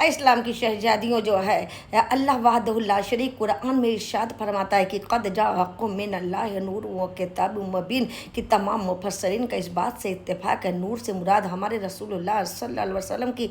اسلام کی شہزادیوں جو ہے، اللہ وحدہ لا شریک قرآن میں ارشاد فرماتا ہے کہ قد جاءکم من اللہ نور و کتاب مبین، کہ تمام مفسرین کا اس بات سے اتفاق ہے نور سے مراد ہمارے رسول اللہ صلی اللہ علیہ وسلم کی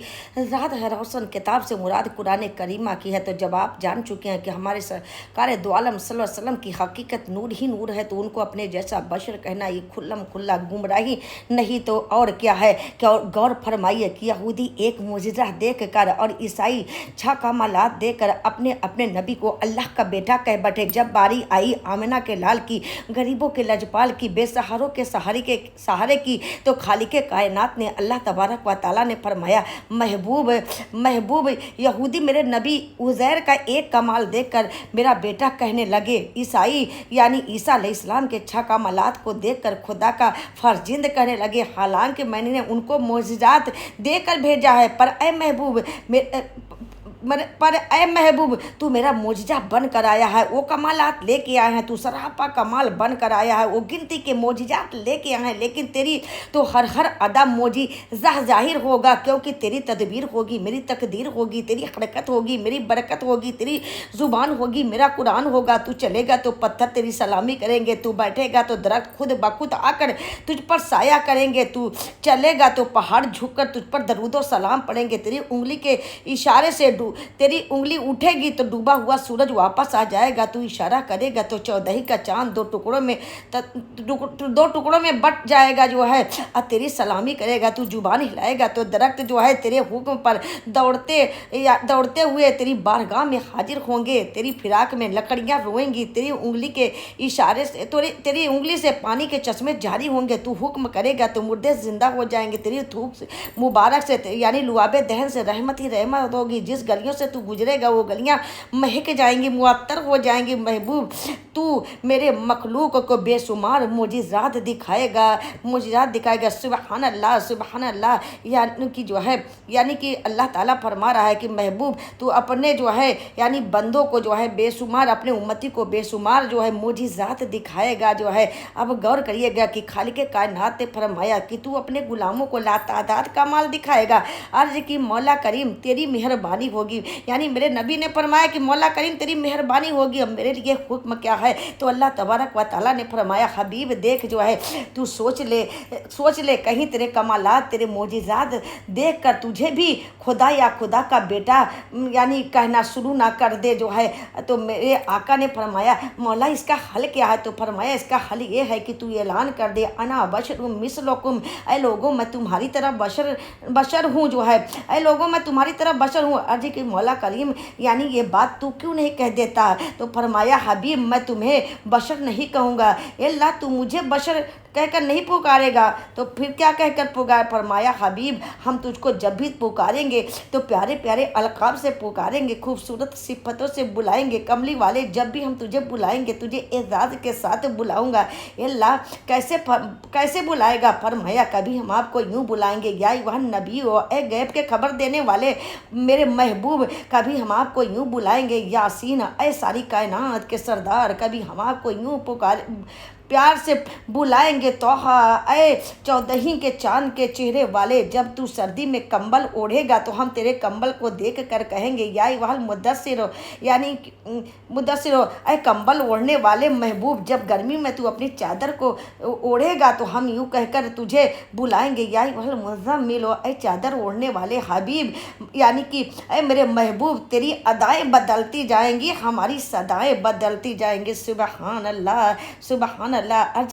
ذات ہے، روشن کتاب سے مراد قرآن کریمہ کی ہے۔ تو جب آپ جان چکے ہیں کہ ہمارے سرکار دو عالم صلی اللہ علیہ وسلم کی حقیقت نور ہی نور ہے، تو ان کو اپنے جیسا بشر کہنا یہ کھلم کھلا گمراہی نہیں تو اور کیا ہے۔ کہ غور فرمائیے کہ یہودی ایک معجزہ دیکھ کر اور عیسائی چھا کمالات دے کر اپنے نبی کو اللہ کا بیٹا کہہ بیٹھے۔ جب باری آئی آمنہ کے لال کی، غریبوں کے لجپال کی، بے سہاروں کے سہارے کی، تو خالق کائنات نے اللہ تبارک و تعالیٰ نے فرمایا محبوب یہودی میرے نبی عزیر کا ایک کمال دیکھ کر میرا بیٹا کہنے لگے، عیسائی یعنی عیسیٰ علیہ السلام کے چھا کمالات کو دیکھ کر خدا کا فرزند کہنے لگے، حالانکہ میں نے ان کو معجزات دے کر بھیجا ہے، پر اے محبوب تو میرا معجزہ بن کر آیا ہے، وہ کمالات لے کے آئے ہیں، تو سراپا کمال بن کر آیا ہے، وہ گنتی کے معجزات لے کے آئے ہیں، لیکن تیری تو ہر ادا معجزہ ظاہر ہوگا، کیونکہ تیری تدبیر ہوگی، میری تقدیر ہوگی، تیری حرکت ہوگی، میری برکت ہوگی، تیری زبان ہوگی، میرا قرآن ہوگا۔ تو چلے گا تو پتھر تیری سلامی کریں گے، تو بیٹھے گا تو درخت خود بخود آ کر تجھ پر سایہ کریں گے، تو چلے گا تو پہاڑ جھک کر تجھ پر درود و سلام پڑیں گے، تیری انگلی کے اشارے سے تیری انگلی اٹھے گی تو ڈوبا ہوا سورج واپس آ جائے گا، تو اشارہ کرے گا تو چودہی کا چاند دو ٹکڑوں میں بٹ جائے گا جو ہے، اور تیری سلامی کرے گا، تو زبان ہلائے گا تو درخت جو ہے تیرے حکم پر دوڑتے ہوئے تیری بارگاہ میں حاضر ہوں گے، تیری فراق میں لکڑیاں روئیں گی، تیری انگلی کے اشارے سے تیری انگلی سے پانی کے چشمے جاری ہوں گے، تو حکم کرے گا تو مردے زندہ ہو جائیں گے، تیری تھوک مبارک سے یعنی لعاب دہن سے رحمت ہی رحمت ہوگی، جس گلیوں سے تو گزرے گا وہ گلیاں مہک جائیں گی، معطر ہو جائیں گی۔ محبوب تو میرے مخلوق کو بے شمار معجزات دکھائے گا، سبحان اللہ سبحان اللہ، یعنی کہ اللہ تعالیٰ فرما رہا ہے کہ محبوب تو اپنے جو ہے یعنی بندوں کو جو ہے بے شمار، اپنے امتی کو بے شمار جو ہے معجزات دکھائے گا جو ہے۔ اب غور کریے گا کہ خالق کائنات نے فرمایا کہ تو اپنے غلاموں کو لاتعداد کا مال دکھائے گا، عرض کی مولا کریم تیری مہربانی ہوگی، یعنی میرے نبی نے فرمایا کہ مولا کریم تیری مہربانی ہوگی، اب میرے لیے حکم کیا ہے؟ تو اللہ تبارک و تعالیٰ نے فرمایا حبیب دیکھ جو ہے تو سوچ لے کہیں تیرے کمالات تیرے معجزات دیکھ کر تجھے بھی خدا یا خدا کا بیٹا یعنی کہنا شروع نہ کر دے جو ہے۔ تو میرے آقا نے فرمایا مولا اس کا حل کیا ہے؟ تو فرمایا اس کا حل یہ ہے کہ تو اعلان کر دے انا بشر مثلکم، اے لوگوں میں تمہاری طرح بشر ہوں جو ہے، اے لوگوں میں تمہاری طرح بشر ہوں۔ عرض کہ مولا کریم یعنی یہ بات تو کیوں نہیں کہہ دیتا؟ تو فرمایا حبیب میں تمہیں بشر نہیں کہوں گا، اللہ تو مجھے بشر کہہ کر نہیں پکارے گا تو پھر کیا کہہ کر پکار؟ فرمایا حبیب ہم تجھ کو جب بھی پکاریں گے تو پیارے پیارے القاب سے پکاریں گے، خوبصورت صفتوں سے بلائیں گے، کملی والے جب بھی ہم تجھے بلائیں گے تجھے اعزاز کے ساتھ بلاؤں گا۔ اللہ کیسے بلائے گا؟ فرمایا کبھی ہم آپ کو یوں بلائیں گے یا ایھا نبی ہو، اے غیب کے خبر دینے والے میرے محبوب، کبھی ہم آپ کو یوں بلائیں گے یاسین، اے ساری کائنات کے سردار، کبھی ہم آپ کو یوں پیار سے بلائیں گے توحا، اے چودہی کے چاند کے چہرے والے، جب تو سردی میں کمبل اوڑھے گا تو ہم تیرے کمبل کو دیکھ کر کہیں گے یا ایھا المدثر، یعنی مدثر، اے کمبل اوڑھنے والے محبوب، جب گرمی میں تو اپنی چادر کو اوڑھے گا تو ہم یوں کہہ کر تجھے بلائیں گے یا ایھا المزمل، اے چادر اوڑھنے والے حبیب، یعنی کہ اے میرے محبوب تیری ادائیں بدلتی جائیں گی، ہماری صدائیں بدلتی جائیں گی۔ سبحان اللہ سبحان اللہ۔